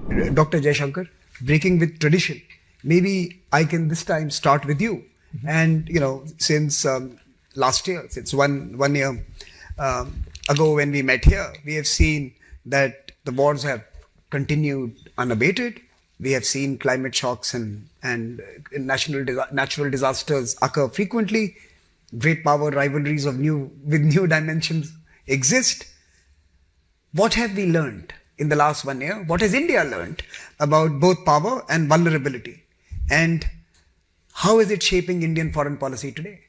Dr. Jaishankar, breaking with tradition. Maybe I can this time start with you. And, since last year, since one year ago when we met here, we have seen that the wars have continued unabated. We have seen climate shocks and natural disasters occur frequently. Great power rivalries with new dimensions exist. What have we learned in the last 1 year? What has India learned about both power and vulnerability? And how is it shaping Indian foreign policy today?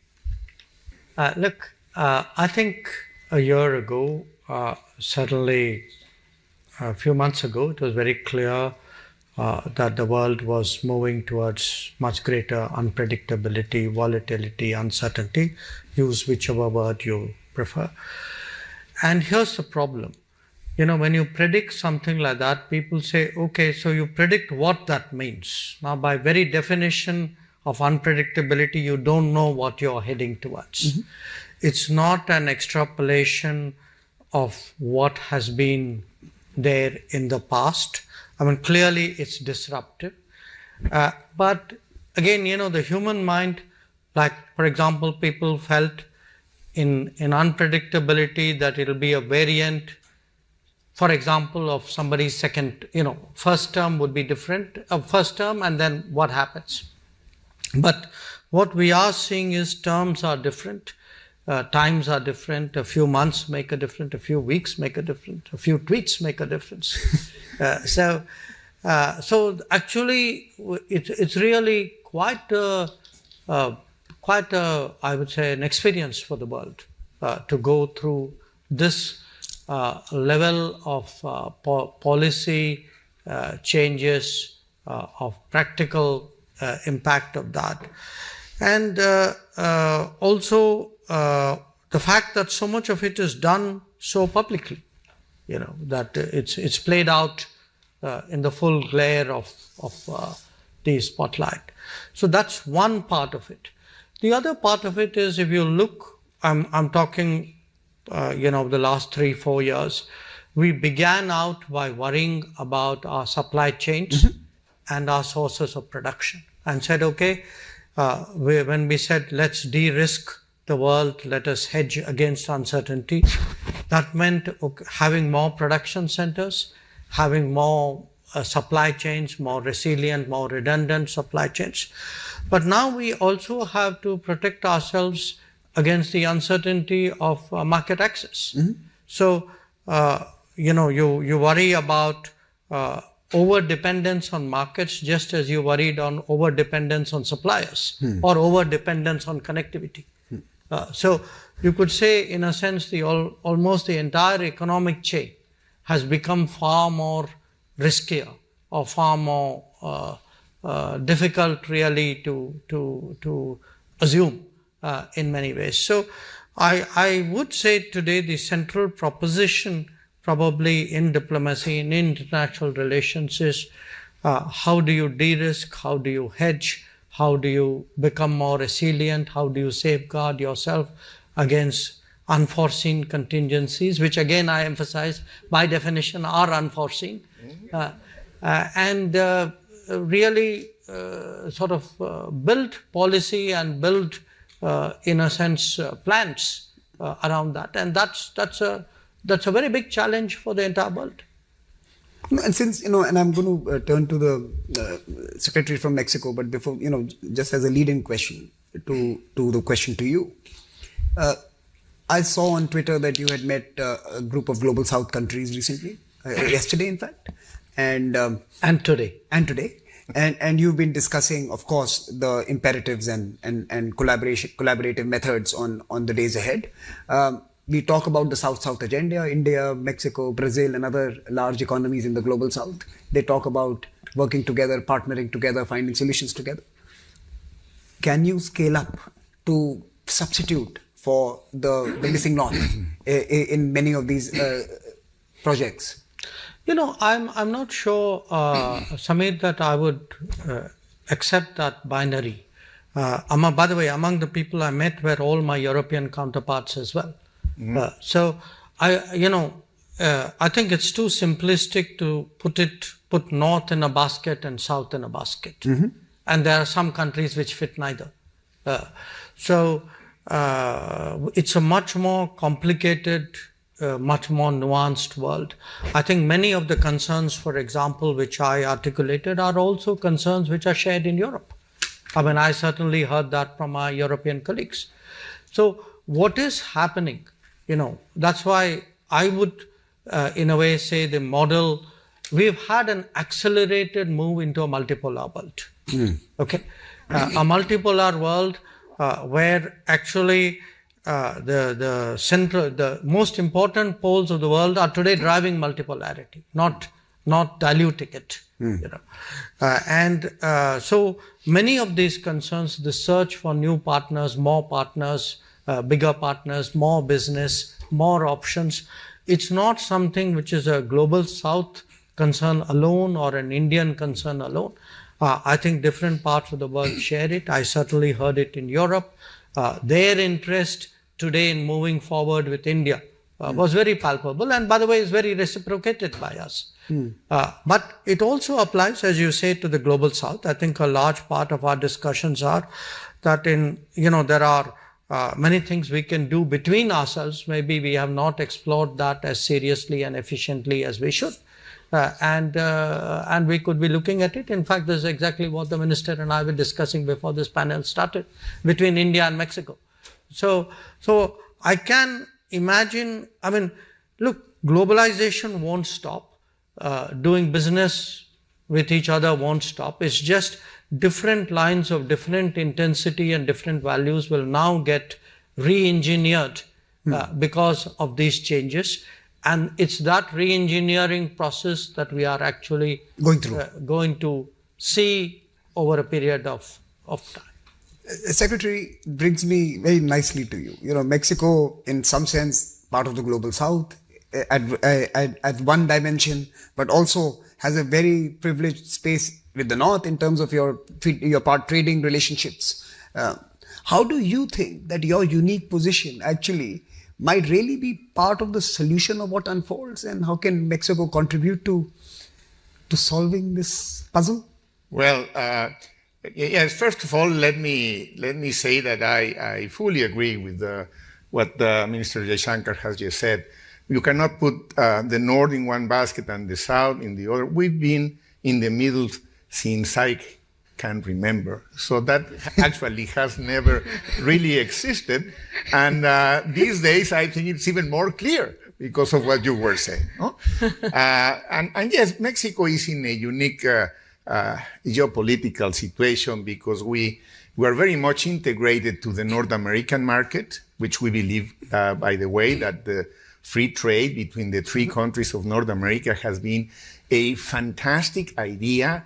I think a year ago, certainly a few months ago, it was very clear that the world was moving towards much greater unpredictability, volatility, uncertainty. Use whichever word you prefer. And here's the problem. When you predict something like that, people say, okay, so you predict what that means. Now, by very definition of unpredictability, you don't know what you're heading towards. Mm-hmm. It's not an extrapolation of what has been there in the past. Clearly it's disruptive. But again, the human mind, like, for example, people felt in unpredictability that it'll be a variant, for example, of somebody's second, first term would be different, first term, and then what happens. But what we are seeing is terms are different, times are different, a few months make a difference, a few weeks make a difference, a few tweets make a difference. So actually, it's really quite a, I would say, an experience for the world to go through this level of policy changes, of practical impact of that. And also the fact that so much of it is done so publicly, that it's played out in the full glare of the spotlight. So that's one part of it. The other part of it is, if you look, I'm talking the last 3-4 years, we began out by worrying about our supply chains and our sources of production, and said, okay, when we said, let's de-risk the world, let us hedge against uncertainty, that meant having more production centers, having more supply chains, more resilient, more redundant supply chains. But now we also have to protect ourselves against the uncertainty of market access. Mm-hmm. So, you worry about over-dependence on markets just as you worried on over-dependence on suppliers or over-dependence on connectivity. So you could say, in a sense, almost the entire economic chain has become far more riskier or far more difficult really to assume in many ways. So I would say today the central proposition probably in diplomacy, in international relations is how do you de-risk, how do you hedge, how do you become more resilient, how do you safeguard yourself against unforeseen contingencies, which again I emphasize by definition are unforeseen, and really sort of build policy and build in a sense plans around that, and that's a very big challenge for the entire world. And since, and I'm going to turn to the secretary from Mexico, but before, just as a lead-in question to the question to you, I saw on Twitter that you had met a group of Global South countries recently, yesterday in fact, and today. And you've been discussing, of course, the imperatives and collaborative methods on the days ahead. We talk about the South-South agenda, India, Mexico, Brazil, and other large economies in the global South. They talk about working together, partnering together, finding solutions together. Can you scale up to substitute for the missing north in many of these projects? I'm not sure, Samir, that I would accept that binary. By the way, among the people I met were all my European counterparts as well. So I think it's too simplistic to put it put North in a basket and South in a basket. And there are some countries which fit neither. So it's a much more complicated, much more nuanced world. I think many of the concerns, for example, which I articulated are also concerns which are shared in Europe. I mean, I certainly heard that from my European colleagues. So what is happening, that's why I would, in a way, say the model, we've had an accelerated move into a multipolar world. Okay, a multipolar world where actually the most important poles of the world are today driving multipolarity, not diluting it. And so many of these concerns, the search for new partners, more partners, bigger partners, more business, more options, it's not something which is a global South concern alone or an Indian concern alone. I think different parts of the world share it. I certainly heard it in Europe. Their interest today in moving forward with India was very palpable, and by the way, is very reciprocated by us. But it also applies, as you say, to the global South. I think a large part of our discussions are that there are many things we can do between ourselves. Maybe we have not explored that as seriously and efficiently as we should. And we could be looking at it. In fact, this is exactly what the minister and I were discussing before this panel started, between India and Mexico. So I can imagine, look, globalization won't stop. Doing business with each other won't stop. It's just different lines of different intensity and different values will now get re-engineered because of these changes. And it's that re-engineering process that we are actually going to see over a period of time. Secretary, brings me very nicely to you. Mexico, in some sense, part of the global South at one dimension, but also has a very privileged space with the North in terms of your trading relationships. How do you think that your unique position actually might really be part of the solution of what unfolds, and how can Mexico contribute to solving this puzzle? Well, yes. First of all, let me say that I fully agree with what Minister Jaishankar has just said. You cannot put the North in one basket and the South in the other. We've been in the middle since I can remember. So that actually has never really existed. And these days, I think it's even more clear because of what you were saying. No? And yes, Mexico is in a unique geopolitical situation because we are very much integrated to the North American market, which we believe, by the way, that the free trade between the three countries of North America has been a fantastic idea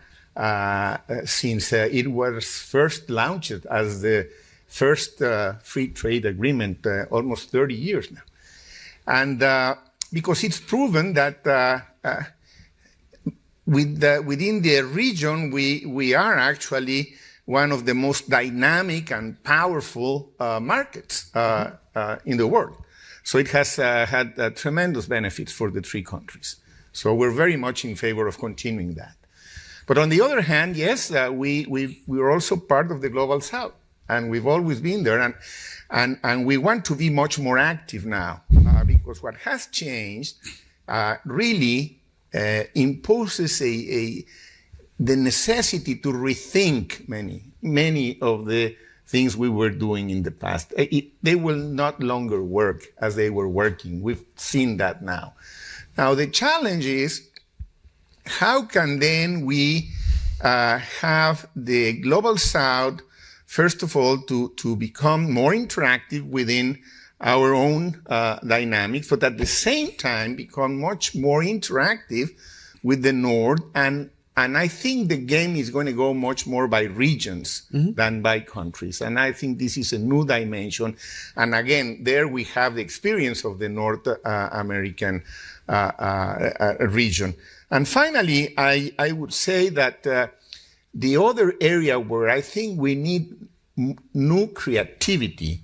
since it was first launched as the first free trade agreement almost 30 years now. And because it's proven that within the region, we are actually one of the most dynamic and powerful markets in the world. So it has had tremendous benefits for the three countries. So we're very much in favor of continuing that. But on the other hand, yes, we're also part of the global South, and we've always been there, and we want to be much more active now, because what has changed really imposes the necessity to rethink many of the things we were doing in the past. They will not longer work as they were working. We've seen that now. Now, the challenge is, how can then we have the global South, first of all, to become more interactive within our own dynamics, but at the same time become much more interactive with the North. And I think the game is going to go much more by regions than by countries. And I think this is a new dimension. And again, there we have the experience of the North American region. And finally, I would say that the other area where I think we need new creativity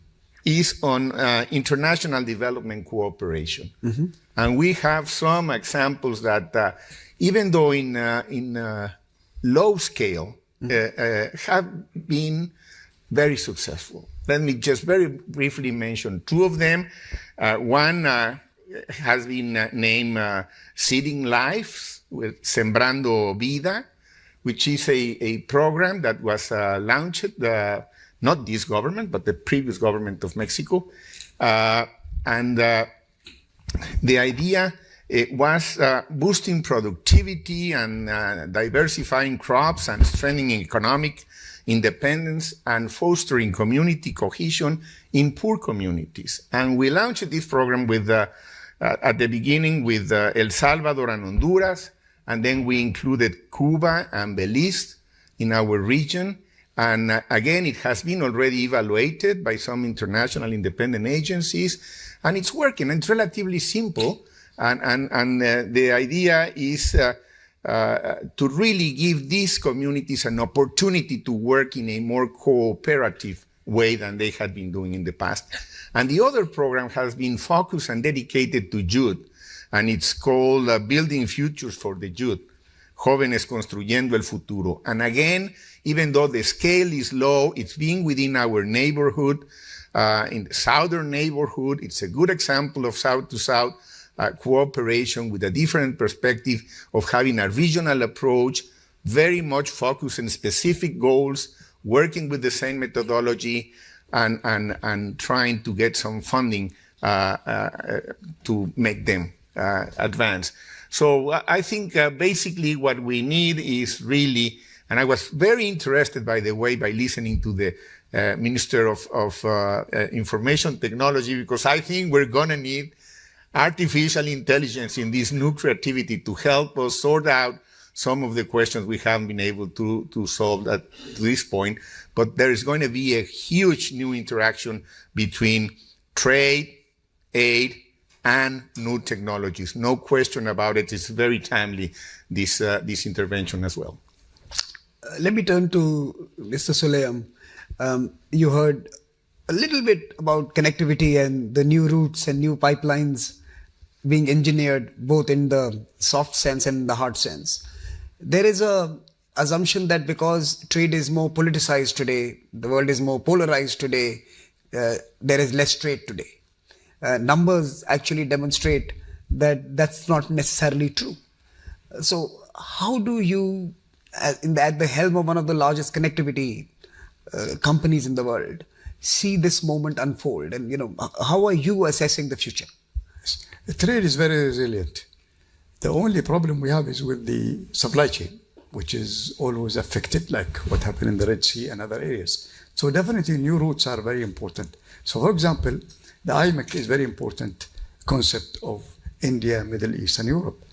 is on international development cooperation. And we have some examples that, even though in low scale, have been very successful. Let me just very briefly mention two of them. One has been named Seeding Lives with Sembrando Vida, which is a program that was launched, not this government, but the previous government of Mexico. And the idea was boosting productivity and diversifying crops and strengthening economic independence and fostering community cohesion in poor communities. And we launched this program with, at the beginning with El Salvador and Honduras, and then we included Cuba and Belize in our region. And again, it has been already evaluated by some international independent agencies, and it's working. It's relatively simple, and the idea is to really give these communities an opportunity to work in a more cooperative way than they had been doing in the past. And the other program has been focused and dedicated to youth, and it's called Building Futures for the Youth, Jóvenes Construyendo el Futuro. And again, even though the scale is low, it's being within our neighborhood, in the southern neighborhood. It's a good example of south-to-south cooperation with a different perspective of having a regional approach, very much focused on specific goals, working with the same methodology, and trying to get some funding to make them advance. So I think basically what we need is really, and I was very interested, by the way, by listening to the Minister of Information Technology, because I think we're going to need artificial intelligence in this new creativity to help us sort out some of the questions we haven't been able to solve at this point. But there is going to be a huge new interaction between trade, aid, and new technologies. No question about it. It's very timely, this intervention as well. Let me turn to Mr. Sulaiman. You heard a little bit about connectivity and the new routes and new pipelines being engineered both in the soft sense and the hard sense. There is a assumption that because trade is more politicized today, the world is more polarized today, there is less trade today. Numbers actually demonstrate that that's not necessarily true. So how do you, at the helm of one of the largest connectivity companies in the world, see this moment unfold? And, how are you assessing the future? The trade is very resilient. The only problem we have is with the supply chain, which is always affected, like what happened in the Red Sea and other areas. So definitely new routes are very important. So for example, the IMEC is very important concept of India, Middle East, and Europe.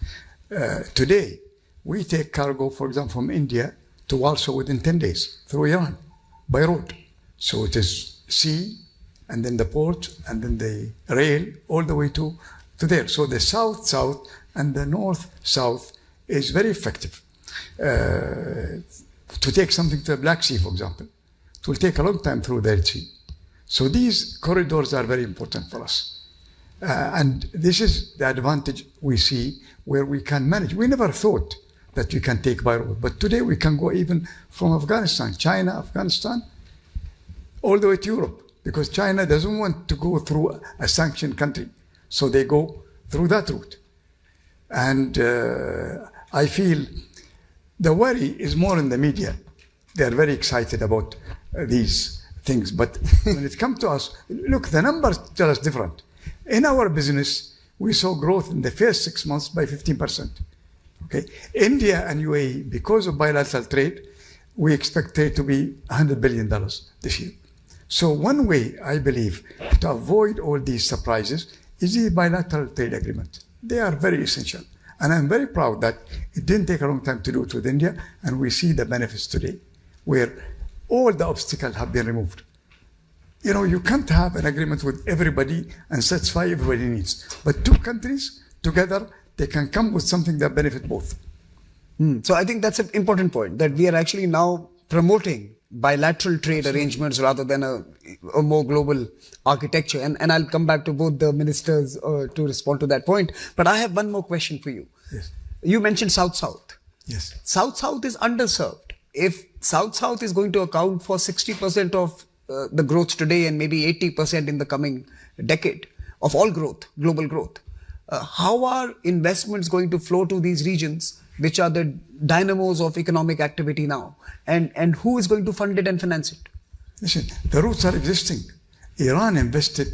Today, we take cargo, for example, from India to Warsaw within 10 days through Iran by road. So it is sea, and then the port, and then the rail, all the way to there. So the south-south and the north-south is very effective. To take something to the Black Sea, for example, it will take a long time through the Red Sea. So these corridors are very important for us. And this is the advantage we see where we can manage. We never thought that we can take by road, but today we can go even from Afghanistan, China, Afghanistan, all the way to Europe, because China doesn't want to go through a sanctioned country. So they go through that route. And I feel the worry is more in the media. They are very excited about these things. But when it comes to us, look, the numbers tell us different. In our business, we saw growth in the first 6 months by 15%. Okay, India and UAE, because of bilateral trade, we expect trade to be $100 billion this year. So one way, I believe, to avoid all these surprises is the bilateral trade agreement. They are very essential. And I'm very proud that it didn't take a long time to do it with India, and we see the benefits today, where all the obstacles have been removed. You can't have an agreement with everybody and satisfy everybody's needs. But two countries together, they can come with something that benefits both. So I think that's an important point, that we are actually now promoting bilateral trade arrangements rather than a more global architecture? And I'll come back to both the ministers to respond to that point. But I have one more question for you. Yes. You mentioned South-South. Yes. South-South is underserved. If South-South is going to account for 60% of the growth today and maybe 80% in the coming decade of all growth, global growth, how are investments going to flow to these regions, which are the dynamos of economic activity now? And who is going to fund it and finance it? Listen, the roots are existing. Iran invested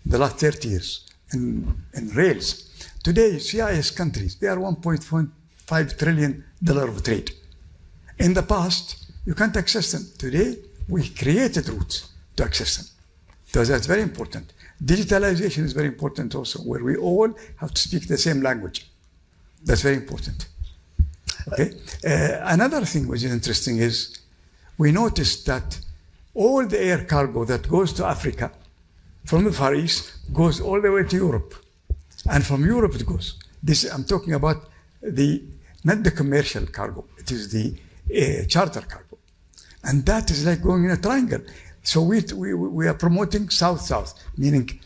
the last 30 years in rails. Today, CIS countries, they are $1.5 trillion of trade. In the past, you can't access them. Today, we created routes to access them. So that's very important. Digitalization is very important also, where we all have to speak the same language. That's very important. Okay. Another thing which is interesting is we noticed that all the air cargo that goes to Africa from the Far East goes all the way to Europe. And from Europe it goes. I'm talking about not the commercial cargo, it is the charter cargo. And that is like going in a triangle. So we are promoting South-South, meaning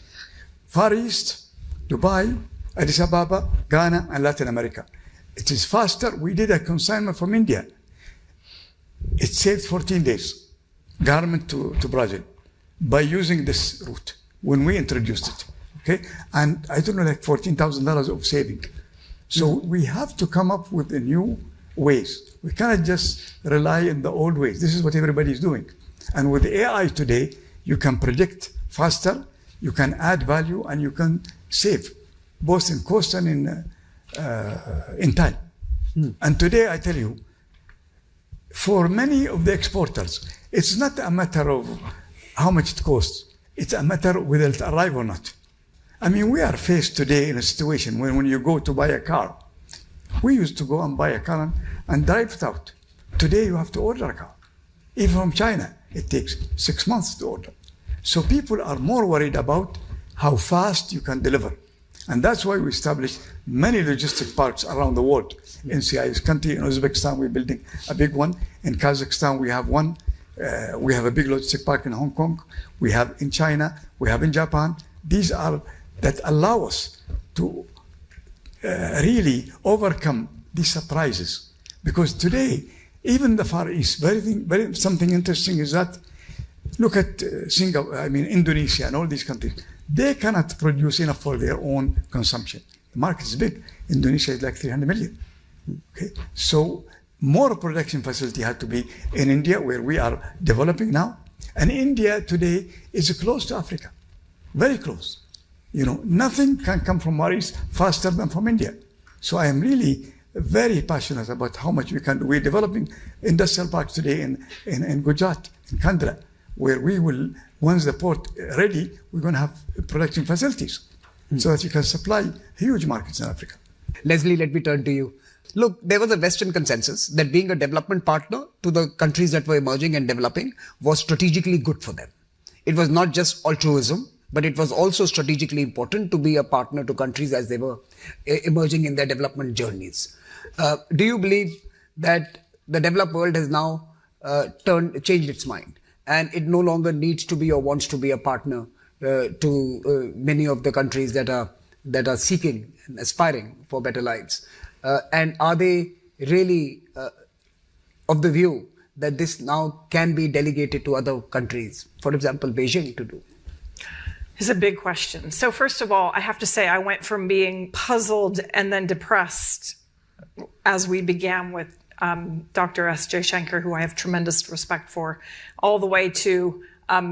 Far East, Dubai, Addis Ababa, Ghana, and Latin America. It is faster. We did a consignment from India. It saved 14 days, garment to Brazil, by using this route when we introduced it. Okay, and I don't know, like $14,000 of saving. So we have to come up with the new ways. We cannot just rely on the old ways. This is what everybody is doing. And with AI today, you can predict faster, you can add value, and you can save, both in cost and in time. And today, I tell you, for many of the exporters, it's not a matter of how much it costs. It's a matter of whether it arrives or not. I mean, we are faced today in a situation when you go to buy a car, we used to go and buy a car and drive it out. Today, you have to order a car. Even from China, it takes 6 months to order. So people are more worried about how fast you can deliver. And that's why we established many logistic parks around the world. In CIS country, in Uzbekistan, we're building a big one. In Kazakhstan, we have one. We have a big logistic park in Hong Kong. We have in China. We have in Japan. These are that allow us to really overcome these surprises. Because today, even the Far East, something interesting is that, look at Singapore, Indonesia and all these countries. They cannot produce enough for their own consumption. The market is big. Indonesia is like 300 million. Okay, so more production facility had to be in India, where we are developing now. And India today is close to Africa, very close. You know, nothing can come from Far East faster than from India. So I am really very passionate about how much we can do. We're developing industrial parks today in Gujarat, in Kandra, where we will, once the port ready, we're going to have production facilities so that you can supply huge markets in Africa. Leslie, let me turn to you. Look, there was a Western consensus that being a development partner to the countries that were emerging and developing was strategically good for them. It was not just altruism, but it was also strategically important to be a partner to countries as they were emerging in their development journeys. Do you believe that the developed world has now changed its mind, and it no longer needs to be or wants to be a partner to many of the countries that are seeking and aspiring for better lives? And are they really of the view that this now can be delegated to other countries, for example, Beijing, to do? It's a big question. So first of all, I have to say I went from being puzzled and then depressed as we began with Dr. S. Jaishankar, who I have tremendous respect for, all the way to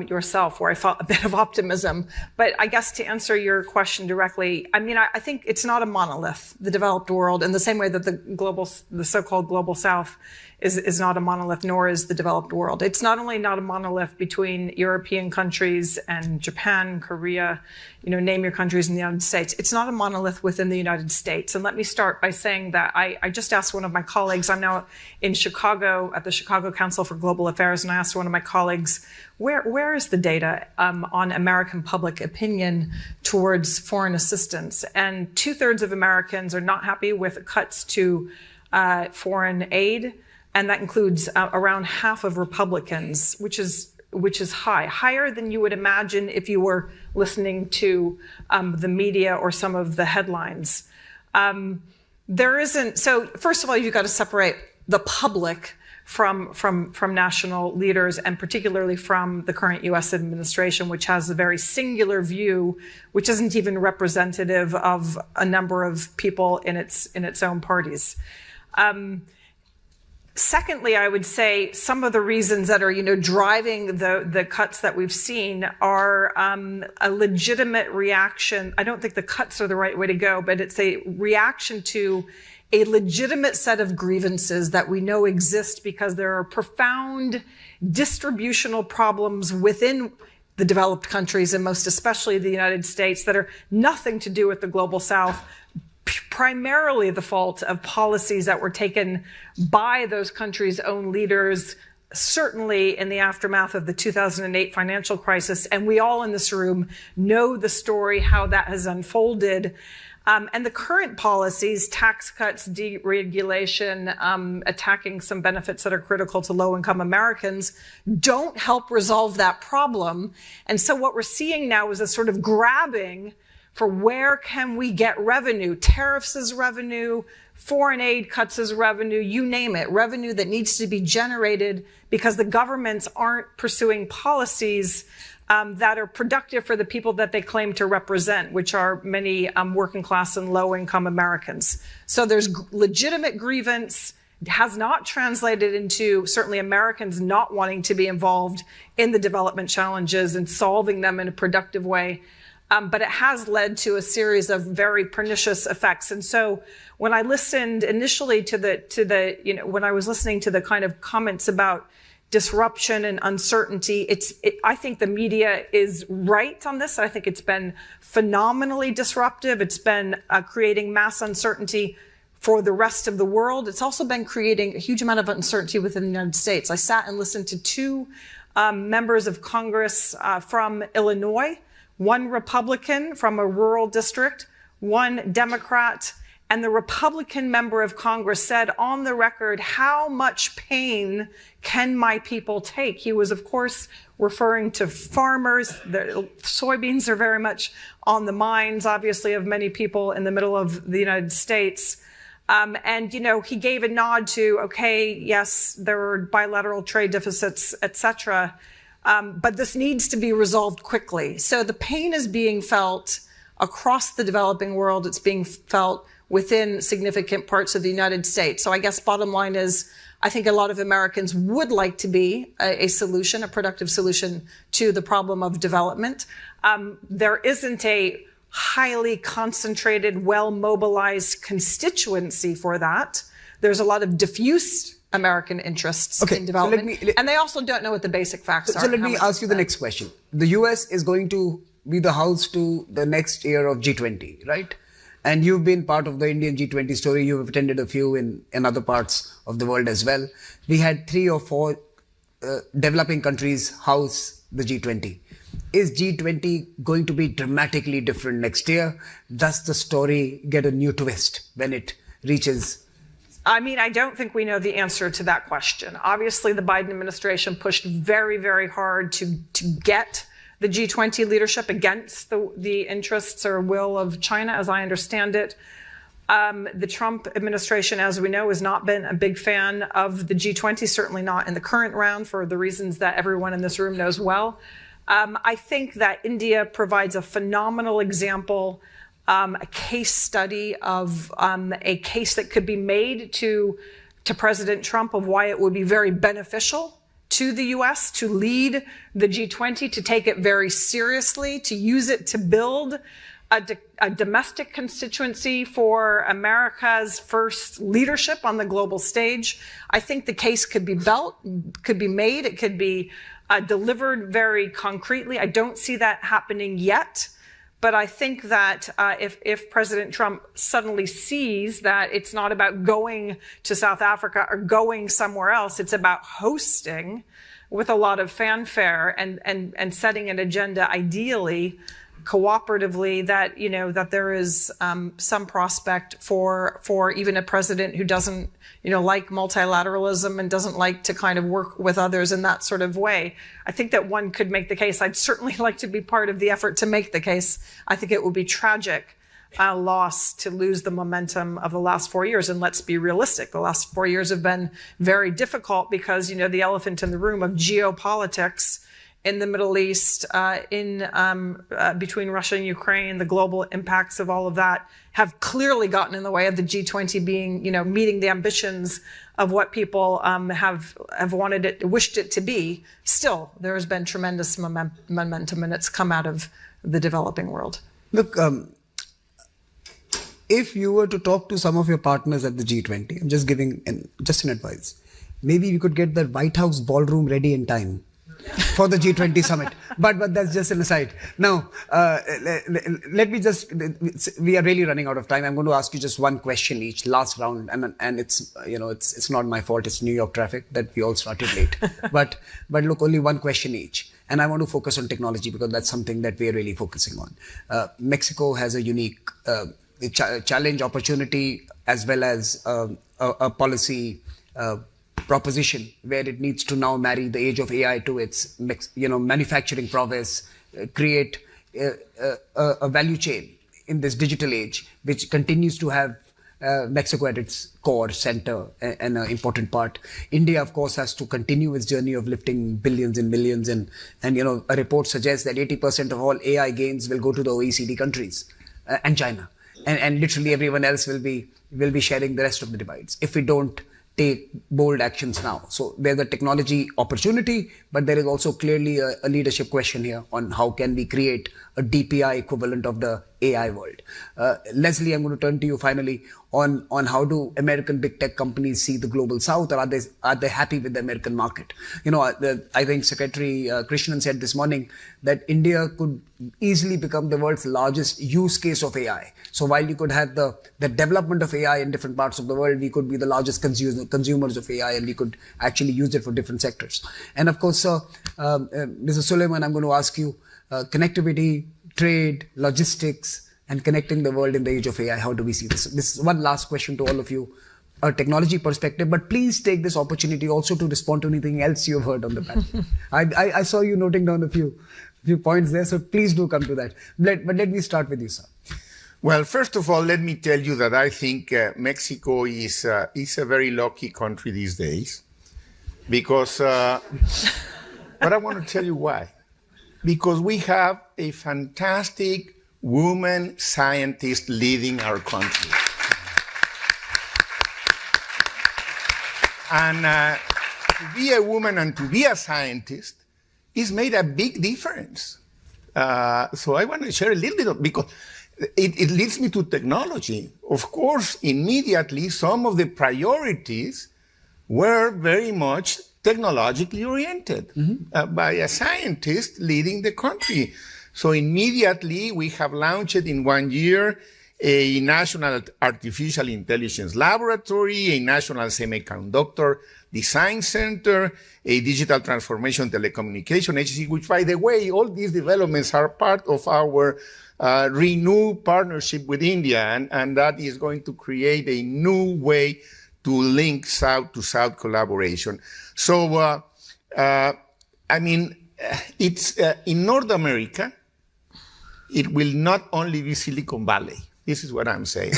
yourself, where I felt a bit of optimism. But I guess to answer your question directly, I think it's not a monolith, the developed world, in the same way that the so-called global South is not a monolith, nor is the developed world. It's not only not a monolith between European countries and Japan, Korea, name your countries in the United States. It's not a monolith within the United States. And let me start by saying that I just asked one of my colleagues, I'm now in Chicago at the Chicago Council for Global Affairs, and I asked one of my colleagues, where is the data on American public opinion towards foreign assistance? And 2/3 of Americans are not happy with cuts to foreign aid, and that includes around half of Republicans, which is higher than you would imagine if you were listening to the media or some of the headlines. So first of all, you've got to separate the public from national leaders, and particularly from the current U.S. administration, which has a very singular view, which isn't even representative of a number of people in its own parties. Secondly, I would say some of the reasons that are, driving the cuts that we've seen are a legitimate reaction. I don't think the cuts are the right way to go, but it's a reaction to a legitimate set of grievances that we know exist because there are profound distributional problems within the developed countries, and most especially the United States, that are nothing to do with the global South, primarily the fault of policies that were taken by those countries' own leaders, certainly in the aftermath of the 2008 financial crisis. And we all in this room know the story, how that has unfolded. And the current policies, tax cuts, deregulation, attacking some benefits that are critical to low-income Americans, don't help resolve that problem. And so what we're seeing now is a sort of grabbing for where can we get revenue, tariffs as revenue, foreign aid cuts as revenue, you name it, revenue that needs to be generated because the governments aren't pursuing policies that are productive for the people that they claim to represent, which are many working class and low income Americans. So there's legitimate grievance. It has not translated into certainly Americans not wanting to be involved in the development challenges and solving them in a productive way. But it has led to a series of very pernicious effects. And so when I listened initially when I was listening to the kind of comments about disruption and uncertainty, I think the media is right on this. I think it's been phenomenally disruptive. It's been creating mass uncertainty for the rest of the world. It's also been creating a huge amount of uncertainty within the United States. I sat and listened to two members of Congress from Illinois, one Republican from a rural district, one Democrat. And the Republican member of Congress said on the record, how much pain can my people take? He was, of course, referring to farmers. The soybeans are very much on the minds, obviously, of many people in the middle of the United States. And he gave a nod to, okay, yes, there are bilateral trade deficits, et cetera. But this needs to be resolved quickly. So the pain is being felt across the developing world. It's being felt within significant parts of the United States. So I guess bottom line is, I think a lot of Americans would like to be a solution, a productive solution to the problem of development. There isn't a highly concentrated, well-mobilized constituency for that. There's a lot of diffuse American interests in development. And they also don't know what the basic facts are. So let me ask you the next question. The US is going to be the house to the next year of G20, right? And you've been part of the Indian G20 story. You've attended a few in other parts of the world as well. We had 3 or 4 developing countries house the G20. Is G20 going to be dramatically different next year? Does the story get a new twist when it reaches? I mean, I don't think we know the answer to that question. Obviously, the Biden administration pushed very, very hard to get the G20 leadership against the interests or will of China, as I understand it. The Trump administration, as we know, has not been a big fan of the G20, certainly not in the current round for the reasons that everyone in this room knows well. I think that India provides a phenomenal example, a case study of a case that could be made to President Trump of why it would be very beneficial to the U.S. to lead the G20, to take it very seriously, to use it to build a domestic constituency for America's first leadership on the global stage. I think the case could be made. It could be delivered very concretely. I don't see that happening yet. But I think that if President Trump suddenly sees that it's not about going to South Africa or going somewhere else, it's about hosting with a lot of fanfare and setting an agenda, ideally cooperatively that, that there is some prospect for even a president who doesn't, like multilateralism and doesn't like to kind of work with others in that sort of way. I think that one could make the case. I'd certainly like to be part of the effort to make the case. I think it would be tragic loss to lose the momentum of the last 4 years. And let's be realistic. The last 4 years have been very difficult because, the elephant in the room of geopolitics in the Middle East, between Russia and Ukraine, the global impacts of all of that have clearly gotten in the way of the G20 being, meeting the ambitions of what people have wished it to be. Still, there has been tremendous momentum, and it's come out of the developing world. Look, if you were to talk to some of your partners at the G20, I'm just giving an advice. Maybe we could get the White House ballroom ready in time for the G20 summit. But that's just an aside. Now, let me just, we are really running out of time. I'm going to ask you just one question each, last round. And it's, it's not my fault. It's New York traffic that we all started late. But look, only one question each. And I want to focus on technology because that's something that we are really focusing on. Mexico has a unique challenge, opportunity, as well as a policy proposition where it needs to now marry the age of AI to its manufacturing prowess, create a value chain in this digital age, which continues to have Mexico at its core center and an important part. India, of course, has to continue its journey of lifting billions and millions. And a report suggests that 80% of all AI gains will go to the OECD countries and China. And literally everyone else will be sharing the rest of the divides if we don't take bold actions now. So there's a technology opportunity, but there is also clearly a leadership question here on how can we create a DPI equivalent of the AI world. Leslie, I'm going to turn to you finally on how do American big tech companies see the global south, or are they happy with the American market? I think Secretary Krishnan said this morning that India could easily become the world's largest use case of AI. So while you could have the development of AI in different parts of the world, we could be the largest consumers of AI, and we could actually use it for different sectors. And of course, Mr. Suleiman, I'm going to ask you, connectivity, trade, logistics, and connecting the world in the age of AI. How do we see this? This is one last question to all of you, a technology perspective, but please take this opportunity also to respond to anything else you've heard on the panel. I saw you noting down a few points there, so please do come to that. But let me start with you, sir. Well, first of all, let me tell you that I think Mexico is a very lucky country these days because, but I want to tell you why. Because we have a fantastic woman scientist leading our country. And to be a woman and to be a scientist has made a big difference. So I want to share a little bit of, because it leads me to technology. Of course, immediately, some of the priorities were very much technologically oriented by a scientist leading the country. So immediately we have launched in 1 year a national artificial intelligence laboratory, a national semiconductor design center, a digital transformation telecommunication agency, which, by the way, all these developments are part of our renewed partnership with India, and that is going to create a new way to link South-to-South collaboration. So, it's in North America, it will not only be Silicon Valley. This is what I'm saying.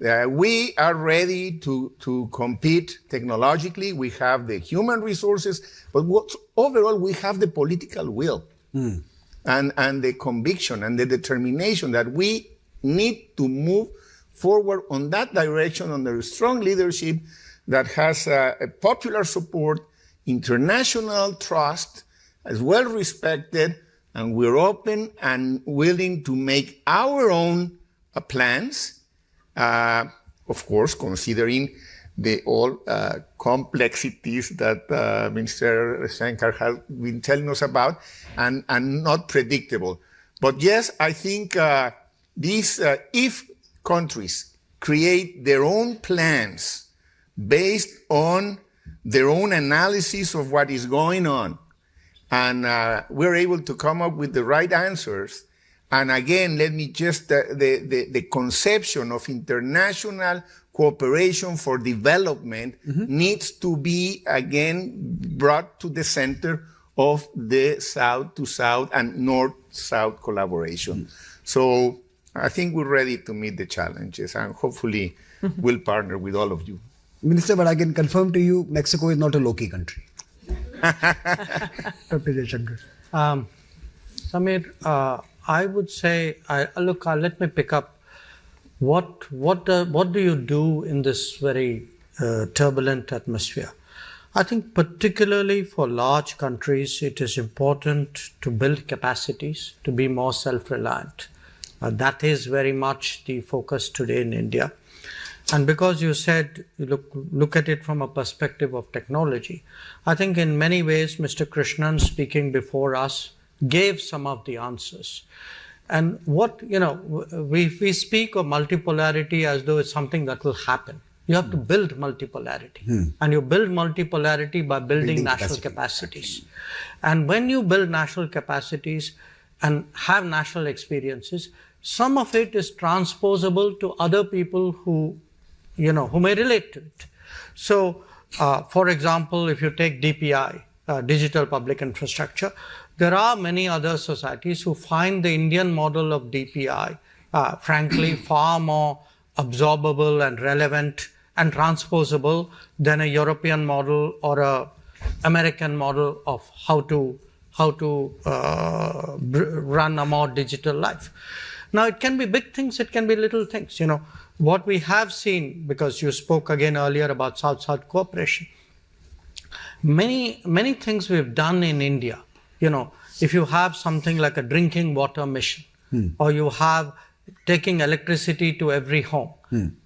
We are ready to compete technologically. We have the human resources, but overall, we have the political will and the conviction and the determination that we need to move forward on that direction under strong leadership that has a popular support, international trust, as well respected, and we're open and willing to make our own plans, of course, considering the all complexities that Mr. Jaishankar has been telling us about, and not predictable. But yes, I think if countries create their own plans based on their own analysis of what is going on, and we're able to come up with the right answers, And again, let me just, the conception of international cooperation for development needs to be, again, brought to the center of the South to South and North-South collaboration. So I think we're ready to meet the challenges, and hopefully we'll partner with all of you. Minister, but I can confirm to you, Mexico is not a low-key country. Dr. Jaishankar. Samir, I would say, look, let me pick up. What do you do in this very turbulent atmosphere? I think particularly for large countries, it is important to build capacities, to be more self-reliant. That is very much the focus today in India. And because you said, look at it from a perspective of technology, I think in many ways, Mr. Krishnan speaking before us gave some of the answers. And we speak of multipolarity as though it's something that will happen. You have to build multipolarity. And you build multipolarity by building national capacities. And when you build national capacities and have national experiences, some of it is transposable to other people who may relate to it. So, for example, if you take DPI, digital public infrastructure, there are many other societies who find the Indian model of DPI, frankly, far more absorbable and relevant and transposable than a European model or a American model of how to run a more digital life. Now, it can be big things, it can be little things. What we have seen, because you spoke again earlier about South-South cooperation, many things we've done in India. If you have something like a drinking water mission, or you have taking electricity to every home,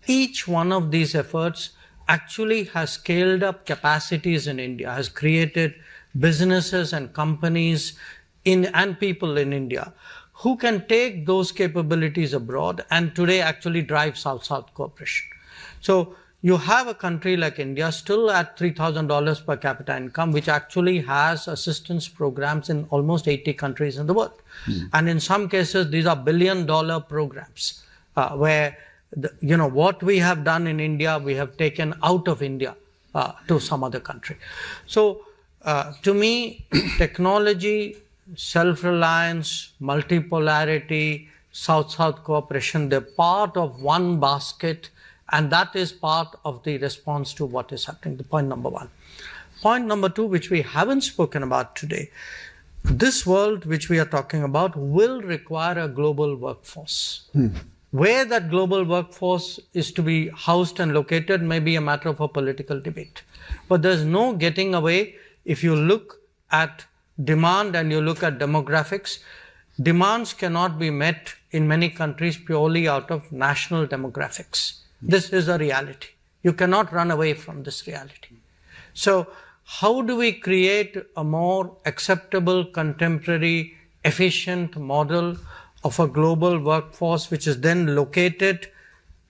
each one of these efforts actually has scaled up capacities in India, has created businesses and companies and people in India who can take those capabilities abroad and today actually drive South-South cooperation. So you have a country like India still at $3,000 per capita income, which actually has assistance programs in almost 80 countries in the world. And in some cases, these are billion-dollar programs where, what we have done in India, we have taken out of India to some other country. So to me, technology, self-reliance, multipolarity, South-South cooperation, they're part of one basket, and that is part of the response to what is happening, the point number one. Point number two, which we haven't spoken about today, this world which we are talking about will require a global workforce. Where that global workforce is to be housed and located may be a matter of a political debate. But there's no getting away. If you look at demand and you look at demographics, demands cannot be met in many countries purely out of national demographics. This is a reality. You cannot run away from this reality. So how do we create a more acceptable, contemporary, efficient model of a global workforce which is then located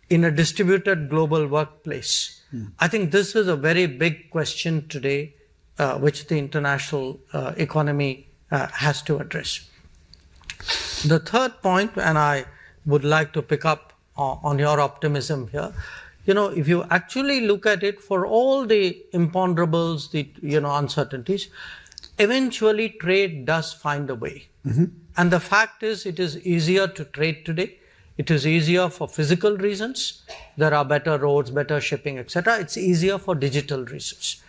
in a distributed global workplace? I think this is a very big question today, which the international economy has to address. The third point, and I would like to pick up on your optimism here, if you actually look at it, for all the imponderables, the uncertainties, eventually trade does find a way. And the fact is, it is easier to trade today. It is easier for physical reasons. There are better roads, better shipping, etc. It's easier for digital reasons.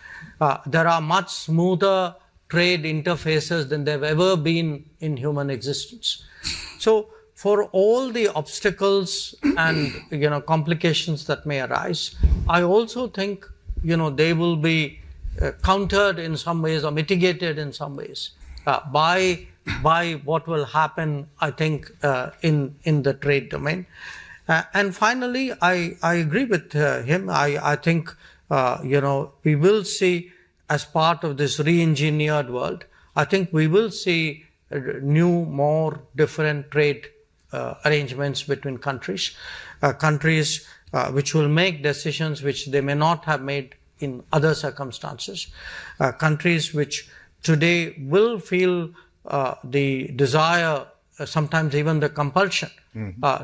There are much smoother trade interfaces than there have ever been in human existence. So for all the obstacles and complications that may arise, I also think they will be countered in some ways or mitigated in some ways by what will happen, I think, in the trade domain. And finally, I agree with him. I think we will see, as part of this re-engineered world, I think we will see new, more different trade arrangements between countries, which will make decisions which they may not have made in other circumstances, countries which today will feel the desire sometimes even the compulsion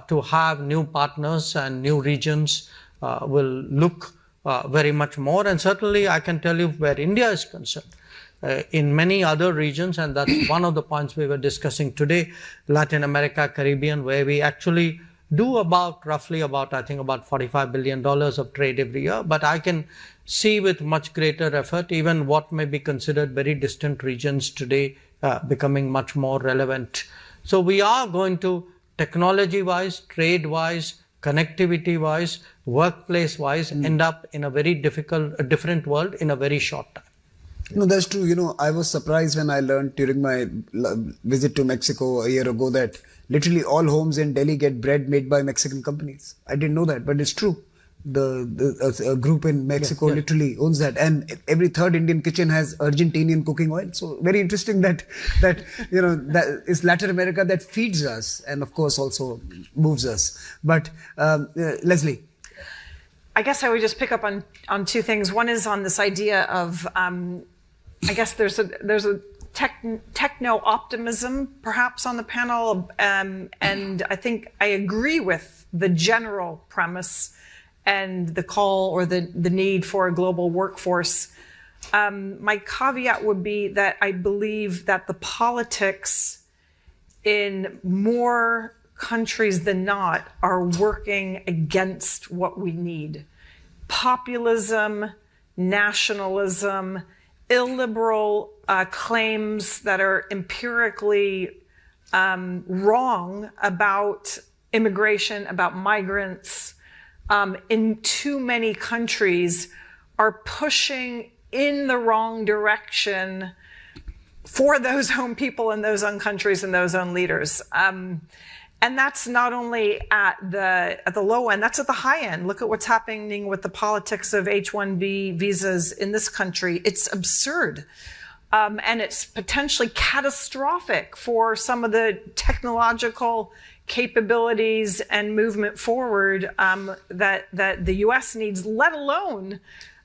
to have new partners and new regions will look very much more. And certainly I can tell you where India is concerned. In many other regions, and that's one of the points we were discussing today, Latin America, Caribbean, where we actually do roughly about $45 billion of trade every year. But I can see with much greater effort, even what may be considered very distant regions today becoming much more relevant. So we are going to, technology-wise, trade-wise, connectivity-wise, workplace-wise, end up in a very different world in a very short time. No, that's true. I was surprised when I learned during my visit to Mexico a year ago that literally all homes in Delhi get bread made by Mexican companies. I didn't know that, but it's true. A group in Mexico literally owns that, and every third Indian kitchen has Argentinian cooking oil. So very interesting that is Latin America that feeds us and of course also moves us. But Leslie. I guess I would just pick up on two things. One is on this idea of, I guess there's a techno optimism perhaps on the panel, and I think I agree with the general premise and the call or the need for a global workforce. My caveat would be that I believe that the politics in more countries than not are working against what we need. Populism, nationalism, illiberal claims that are empirically wrong about immigration, about migrants, in too many countries are pushing in the wrong direction for those own people in those own countries and those own leaders. And that's not only at the low end, that's at the high end. Look at what's happening with the politics of H-1B visas in this country. It's absurd. And it's potentially catastrophic for some of the technological capabilities and movement forward that the US needs, let alone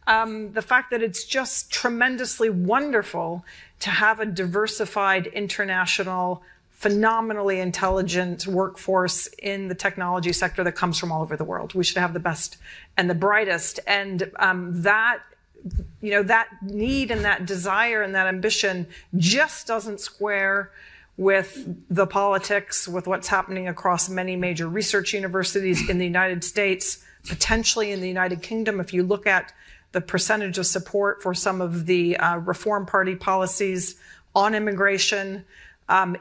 the fact that it's just tremendously wonderful to have a diversified international, phenomenally intelligent workforce in the technology sector that comes from all over the world. We should have the best and the brightest. And that need and that desire and that ambition just doesn't square with the politics, with what's happening across many major research universities in the United States, potentially in the United Kingdom. If you look at the percentage of support for some of the Reform Party policies on immigration,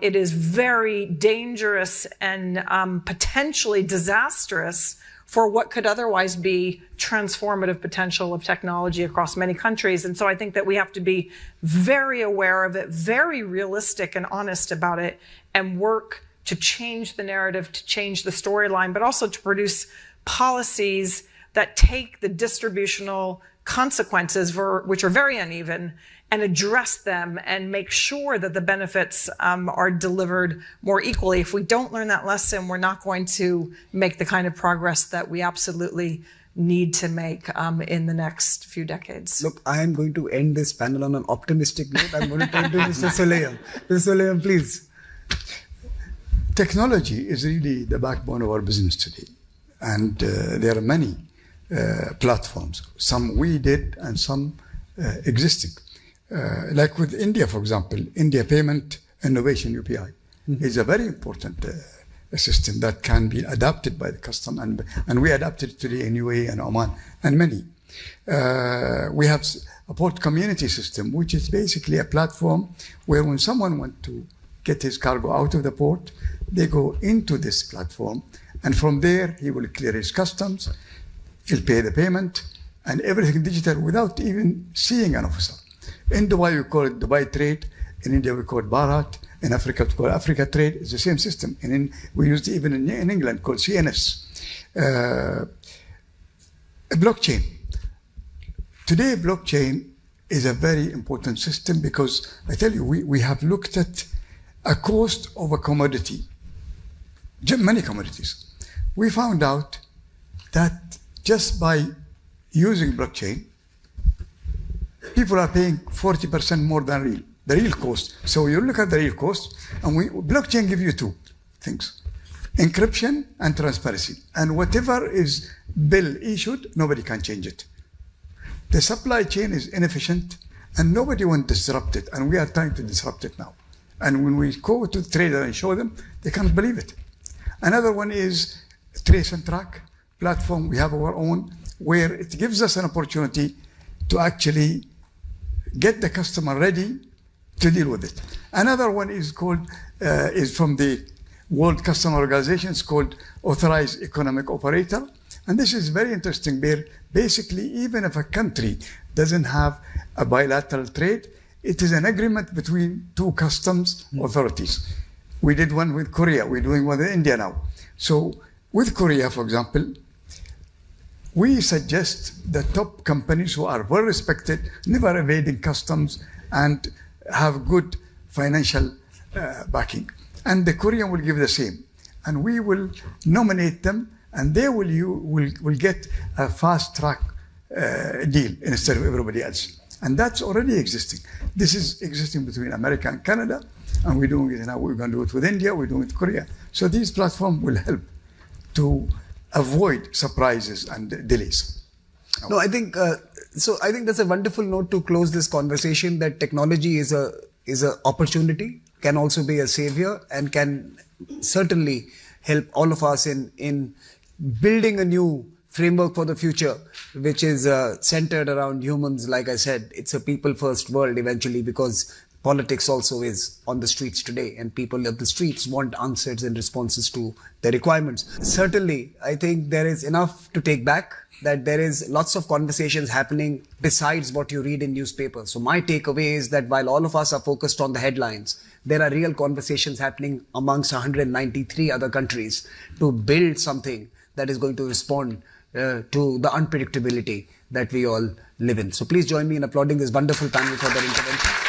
it is very dangerous and potentially disastrous for what could otherwise be transformative potential of technology across many countries. And so I think that we have to be very aware of it, very realistic and honest about it, and work to change the narrative, to change the storyline, but also to produce policies that take the distributional consequences, which are very uneven, and address them and make sure that the benefits are delivered more equally. If we don't learn that lesson, we're not going to make the kind of progress that we absolutely need to make in the next few decades. Look, I am going to end this panel on an optimistic note. I'm going to turn to Mr. Solayam. Mr. Solayam, please. Technology is really the backbone of our business today. And there are many platforms. Some we did and some existing. Like with India, for example, India Payment Innovation UPI is a very important system that can be adapted by the custom, and we adapted it today in UAE and Oman and many. We have a port community system, which is basically a platform where when someone wants to get his cargo out of the port, they go into this platform, and from there he will clear his customs, he'll pay the payment, and everything digital without even seeing an officer. In Dubai, we call it Dubai Trade. In India, we call it Bharat. In Africa, we call it Africa Trade. It's the same system. And we used it even in England, called CNS. Blockchain. Today, blockchain is a very important system because I tell you, we have looked at a cost of a commodity, many commodities. We found out that just by using blockchain, people are paying 40% more than the real cost. So you look at the real cost, and blockchain gives you two. things: encryption and transparency. And whatever is bill issued, nobody can change it. The supply chain is inefficient and nobody wants to disrupt it. And we are trying to disrupt it now. And when we go to the trader and show them, they can't believe it. Another one is trace and track platform. We have our own, where it gives us an opportunity to actually get the customer ready to deal with it. Another one is called, is from the World Customs Organization. It's called Authorized Economic Operator. And this is very interesting, where basically even if a country doesn't have a bilateral trade, it is an agreement between two customs authorities. We did one with Korea. We're doing one with India now. So with Korea, for example, we suggest the top companies who are well respected, never evading customs, and have good financial backing. And the Korean will give the same. And we will nominate them, and they will get a fast track deal instead of everybody else. And that's already existing. This is existing between America and Canada, and we're doing it now. We're going to do it with India, we're doing it with Korea. So these platforms will help to avoid surprises and delays. No, I think so. I think that's a wonderful note to close this conversation. That technology is a opportunity, can also be a savior, and can certainly help all of us in building a new framework for the future, which is centered around humans. Like I said, it's a people-first world eventually, because politics also is on the streets today, and people of the streets want answers and responses to their requirements. Certainly, I think there is enough to take back, that there is lots of conversations happening besides what you read in newspapers. So my takeaway is that while all of us are focused on the headlines, there are real conversations happening amongst 193 other countries to build something that is going to respond to the unpredictability that we all live in. So please join me in applauding this wonderful panel for their intervention.